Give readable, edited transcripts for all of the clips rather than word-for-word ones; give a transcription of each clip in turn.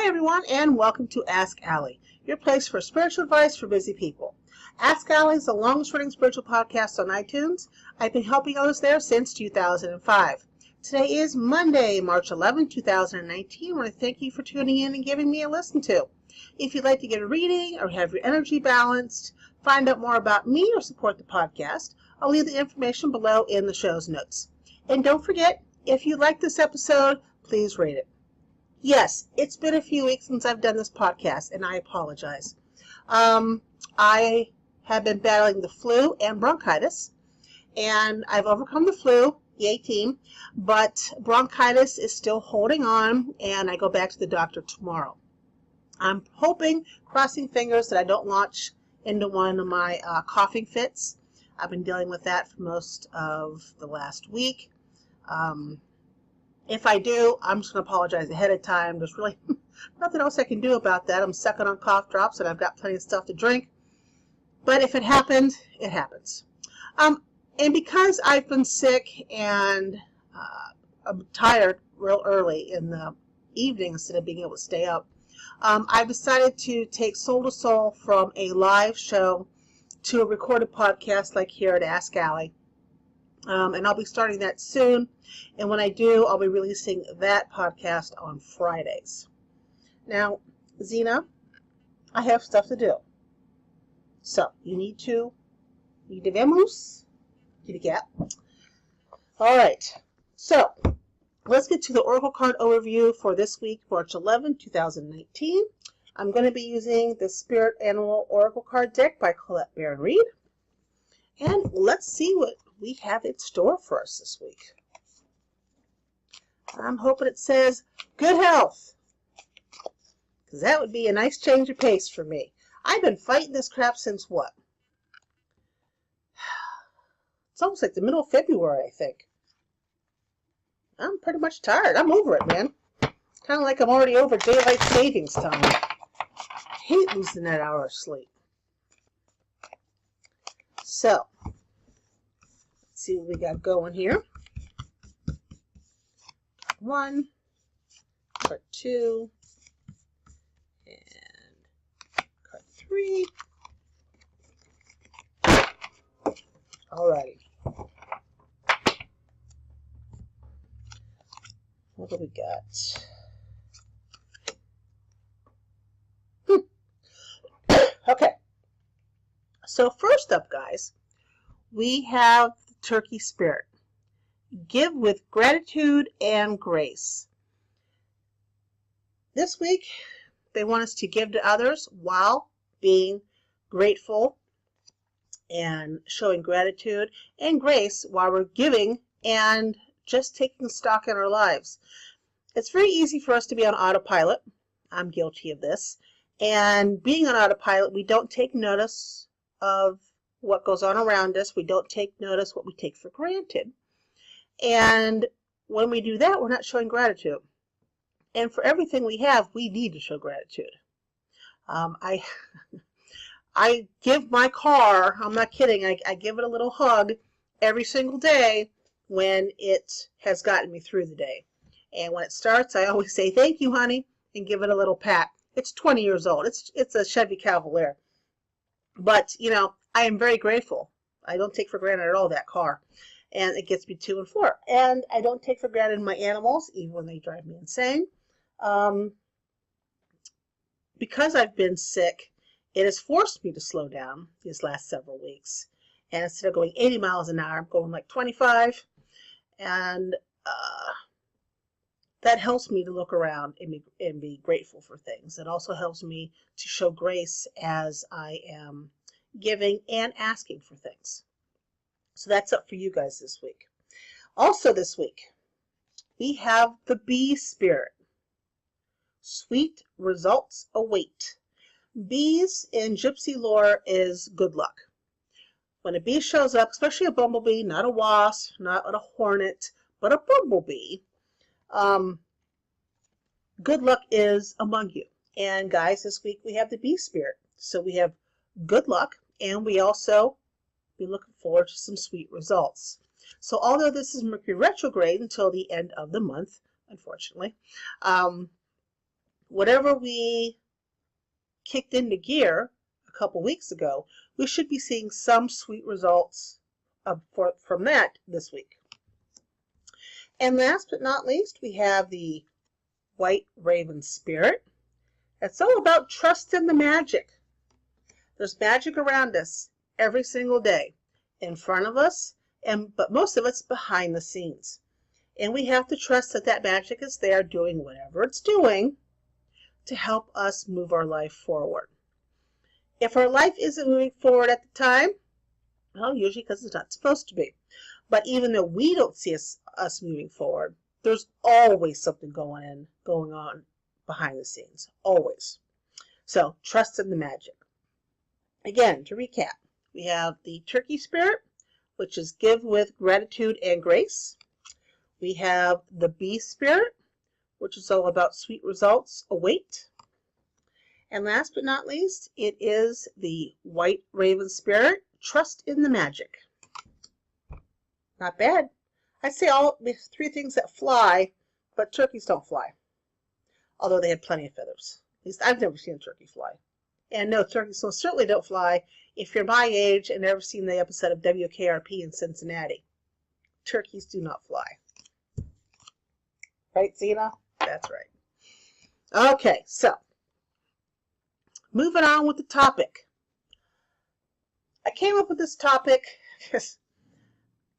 Hi everyone, and welcome to Ask Allie, your place for spiritual advice for busy people. Ask Allie is the longest running spiritual podcast on iTunes. I've been helping others there since 2005. Today is Monday, March 11, 2019. I want to thank you for tuning in and giving me a listen to. If you'd like to get a reading or have your energy balanced, find out more about me or support the podcast, I'll leave the information below in the show's notes. And don't forget, if you like this episode, please rate it. Yes, it's been a few weeks since I've done this podcast, and I apologize. I have been battling the flu and bronchitis, and I've overcome the flu, yay team, but bronchitis is still holding on, and I go back to the doctor tomorrow. I'm hoping, crossing fingers, that I don't launch into one of my coughing fits. I've been dealing with that for most of the last week. If I do, I'm just going to apologize ahead of time. There's really nothing else I can do about that. I'm sucking on cough drops, and I've got plenty of stuff to drink. But if it happens, it happens. And because I've been sick and I'm tired real early in the evening instead of being able to stay up, I've decided to take Soul to Soul from a live show to a recorded podcast like here at Ask Allie. And I'll be starting that soon. And when I do, I'll be releasing that podcast on Fridays. Now, Zena, I have stuff to do. So, you debemos, get. All right. So, let's get to the Oracle card overview for this week, March 11, 2019. I'm going to be using the Spirit Animal Oracle card deck by Colette Baron Reed. And let's see what we have in store for us this week. I'm hoping it says good health, because that would be a nice change of pace for me. I've been fighting this crap since what? It's almost like the middle of February, I think. I'm pretty much tired. I'm over it, man. Kind of like I'm already over daylight savings time. I hate losing that hour of sleep. So, see what we got going here. One, card two, and card three. Alrighty. What do we got? Okay. So first up, guys, we have the Turkey Spirit. Give with gratitude and grace. This week, they want us to give to others while being grateful and showing gratitude and grace while we're giving and just taking stock in our lives. It's very easy for us to be on autopilot. I'm guilty of this. And being on autopilot, we don't take notice of what goes on around us. We don't take notice what we take for granted. And when we do that, we're not showing gratitude. And for everything we have, we need to show gratitude. I give my car, I'm not kidding, I give it a little hug every single day when it has gotten me through the day. And when it starts, I always say, thank you, honey, and give it a little pat. It's 20 years old. It's a Chevy Cavalier. But, you know, I am very grateful. I don't take for granted at all that car. And it gets me to and for. And I don't take for granted my animals, even when they drive me insane. Because I've been sick, it has forced me to slow down these last several weeks. And instead of going 80 miles an hour, I'm going like 25. And that helps me to look around and be grateful for things. It also helps me to show grace as I am giving and asking for things. So that's up for you guys this week. Also this week, we have the Bee Spirit. Sweet results await. Bees in gypsy lore is good luck. When a bee shows up, especially a bumblebee, not a wasp, not a hornet, but a bumblebee, good luck is among you. And guys, this week we have the Bee Spirit. So we have good luck, and we also be looking forward to some sweet results. So although this is Mercury retrograde until the end of the month, unfortunately, whatever we kicked into gear a couple weeks ago, we should be seeing some sweet results from that this week. And last but not least, we have the White Raven Spirit. It's all about trust in the magic. There's magic around us every single day, in front of us, but most of it's behind the scenes. And we have to trust that that magic is there doing whatever it's doing to help us move our life forward. If our life isn't moving forward at the time, well, usually because it's not supposed to be. But even though we don't see us moving forward, there's always something going on behind the scenes. Always. So trust in the magic. Again, to recap, we have the Turkey Spirit, which is give with gratitude and grace. We have the Bee Spirit, which is all about sweet results await. And last but not least, it is the White Raven Spirit, trust in the magic. Not bad. I'd say all the three things that fly, but turkeys don't fly. Although they have plenty of feathers. At least I've never seen a turkey fly. And no, turkeys certainly don't fly if you're my age and never seen the episode of WKRP in Cincinnati. Turkeys do not fly. Right, Zena? That's right. Okay, so moving on with the topic. I came up with this topic because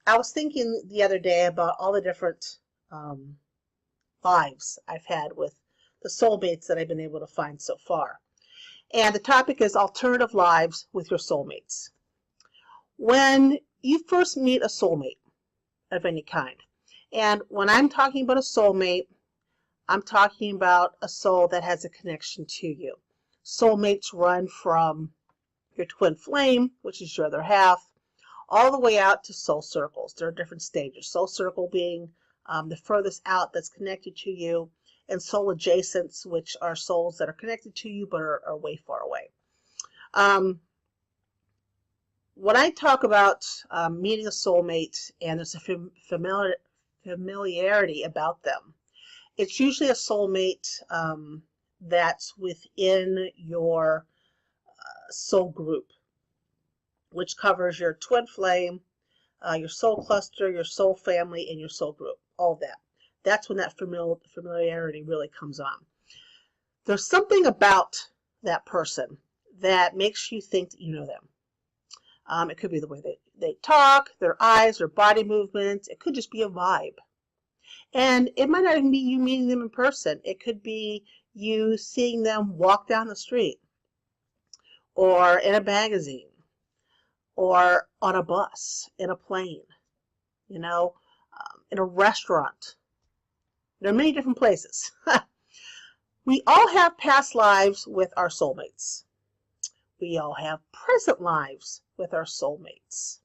I was thinking the other day about all the different lives I've had with the soulmates that I've been able to find so far. And the topic is alternative lives with your soulmates. When you first meet a soulmate of any kind, and when I'm talking about a soulmate, I'm talking about a soul that has a connection to you. Soulmates run from your twin flame, which is your other half, all the way out to soul circles. There are different stages. Soul circle being the furthest out that's connected to you, and soul adjacents, which are souls that are connected to you but are way far away. When I talk about meeting a soulmate and there's a familiarity about them, it's usually a soulmate that's within your soul group, which covers your twin flame, your soul cluster, your soul family, and your soul group, all of that. That's when that familiarity really comes on. There's something about that person that makes you think that you know them. It could be the way they talk, their eyes, their body movements. It could just be a vibe. And it might not even be you meeting them in person. It could be you seeing them walk down the street, or in a magazine, or on a bus, in a plane, in a restaurant. There are many different places. We all have past lives with our soulmates. We all have present lives with our soulmates.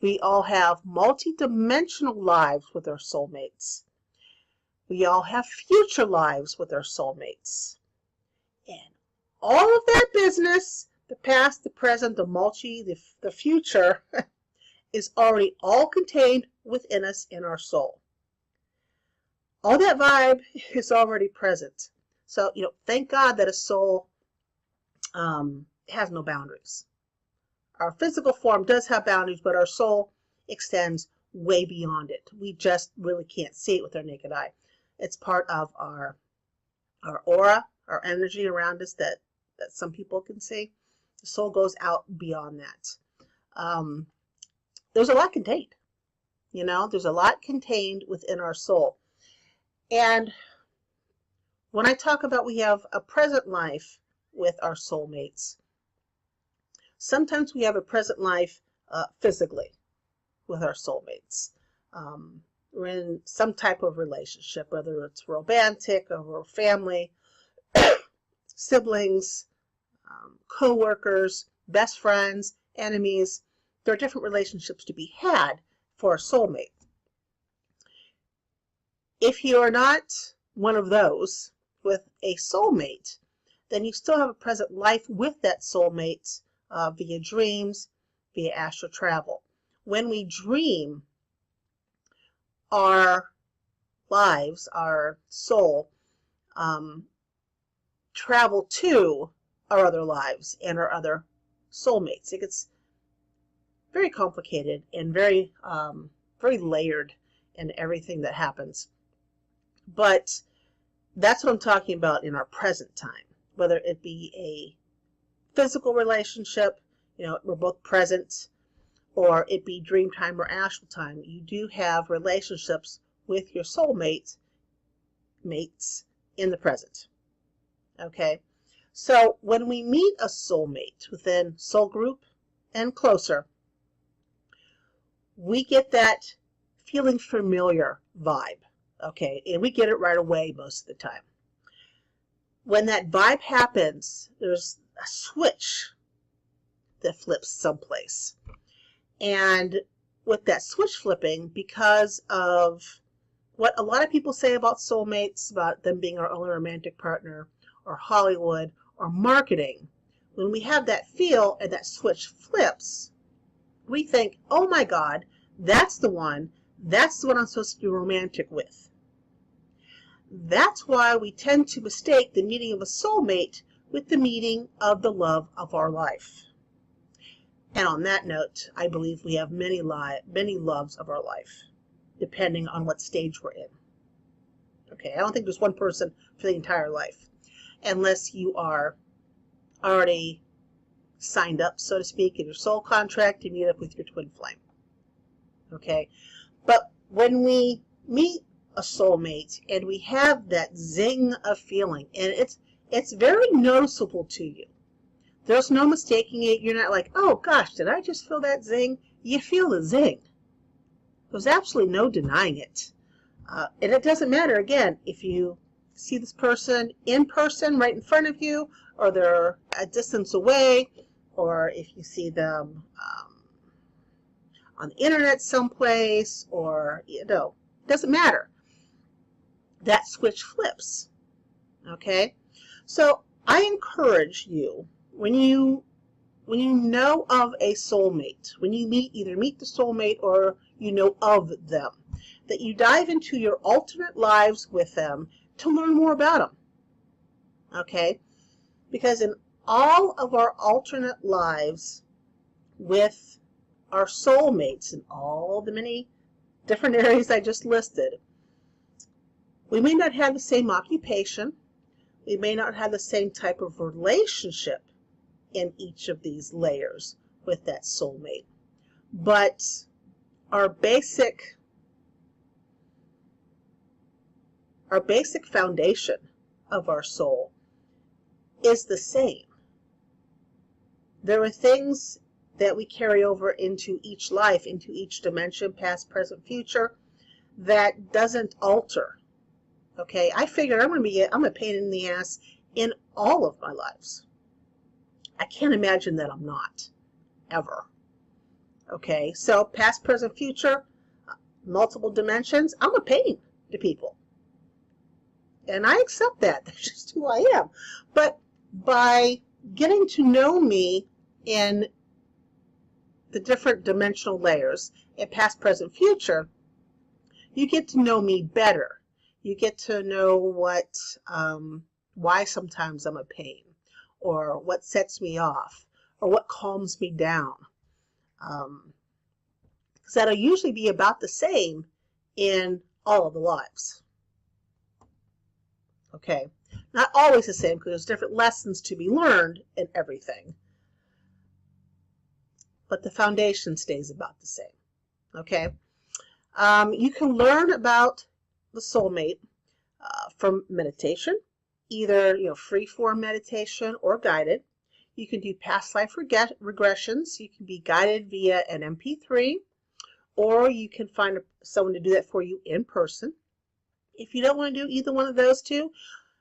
We all have multi-dimensional lives with our soulmates. We all have future lives with our soulmates. And all of that business, the past, the present, the future, is already all contained within us in our soul. All that vibe is already present. So, thank God that a soul has no boundaries. Our physical form does have boundaries, but our soul extends way beyond it. We just really can't see it with our naked eye. It's part of our aura, our energy around us that some people can see. The soul goes out beyond that. There's a lot contained. There's a lot contained within our soul. And when I talk about we have a present life with our soulmates, sometimes we have a present life physically with our soulmates. We're in some type of relationship, whether it's romantic or family, siblings, co-workers, best friends, enemies. There are different relationships to be had for a soulmate. If you are not one of those with a soulmate, then you still have a present life with that soulmate via dreams, via astral travel. When we dream, our lives, our soul, travel to our other lives and our other soulmates. It gets very complicated and very, very layered in everything that happens. But that's what I'm talking about in our present time, whether it be a physical relationship, we're both present, or it be dream time or astral time. You do have relationships with your soulmates in the present. Okay? So when we meet a soulmate within soul group and closer, we get that feeling familiar vibe. Okay? And we get it right away most of the time. When that vibe happens, there's a switch that flips someplace. And with that switch flipping, because of what a lot of people say about soulmates, about them being our only romantic partner, or Hollywood, or marketing, when we have that feel and that switch flips, we think, oh my God, that's the one I'm supposed to be romantic with. That's why we tend to mistake the meeting of a soulmate with the meeting of the love of our life. And on that note, I believe we have many loves of our life, depending on what stage we're in. Okay, I don't think there's one person for the entire life, unless you are already signed up, so to speak, in your soul contract to meet up with your twin flame. Okay, but when we meet a soulmate and we have that zing of feeling, and it's very noticeable to you. There's no mistaking it. You're not like, oh gosh, did I just feel that zing? You feel the zing. There's absolutely no denying it. And it doesn't matter, again, if you see this person in person right in front of you, or they're a distance away, or if you see them on the internet someplace, or, it doesn't matter. That switch flips. Okay? So I encourage you, when you know of a soulmate, when you either meet the soulmate or you know of them, that you dive into your alternate lives with them to learn more about them. Okay? Because in all of our alternate lives with our soulmates in all the many different areas I just listed, we may not have the same occupation. We may not have the same type of relationship in each of these layers with that soulmate. But our basic foundation of our soul is the same. There are things that we carry over into each life, into each dimension, past, present, future, that doesn't alter. Okay, I figured I'm a pain in the ass in all of my lives. I can't imagine that I'm not, ever. Okay, so past, present, future, multiple dimensions, I'm a pain to people. And I accept that. That's just who I am. But by getting to know me in the different dimensional layers, in past, present, future, you get to know me better. You get to know why sometimes I'm a pain, or what sets me off, or what calms me down. Because that'll usually be about the same in all of the lives. Okay, not always the same, because there's different lessons to be learned in everything. But the foundation stays about the same. Okay, you can learn about the soulmate from meditation, either free-form meditation or guided. You can do past life regressions. You can be guided via an MP3, or you can find someone to do that for you in person. If you don't want to do either one of those two,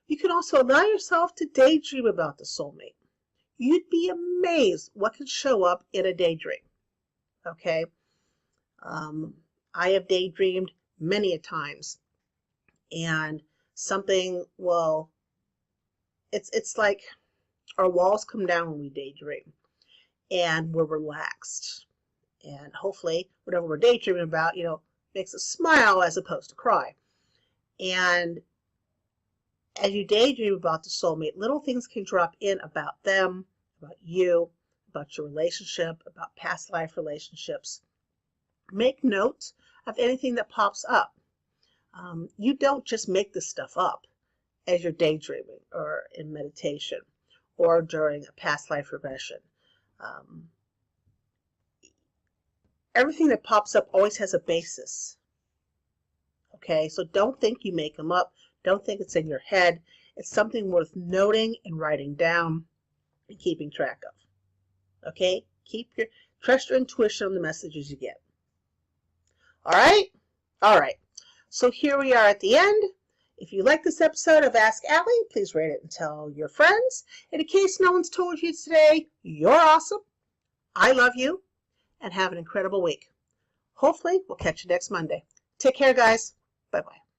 you can also allow yourself to daydream about the soulmate. You'd be amazed what can show up in a daydream. Okay? I have daydreamed many a times. And something, well, it's like our walls come down when we daydream. And we're relaxed. And hopefully, whatever we're daydreaming about, makes us smile as opposed to cry. And As you daydream about the soulmate, little things can drop in about them, about you, about your relationship, about past life relationships. Make note of anything that pops up. You don't just make this stuff up as you're daydreaming or in meditation or during a past life regression. Everything that pops up always has a basis. Okay, so don't think you make them up. Don't think it's in your head. It's something worth noting and writing down and keeping track of. Okay, trust your intuition on the messages you get. All right? All right. So here we are at the end. If you like this episode of Ask Allie, please rate it and tell your friends. And in case no one's told you today, you're awesome. I love you. And have an incredible week. Hopefully, we'll catch you next Monday. Take care, guys. Bye-bye.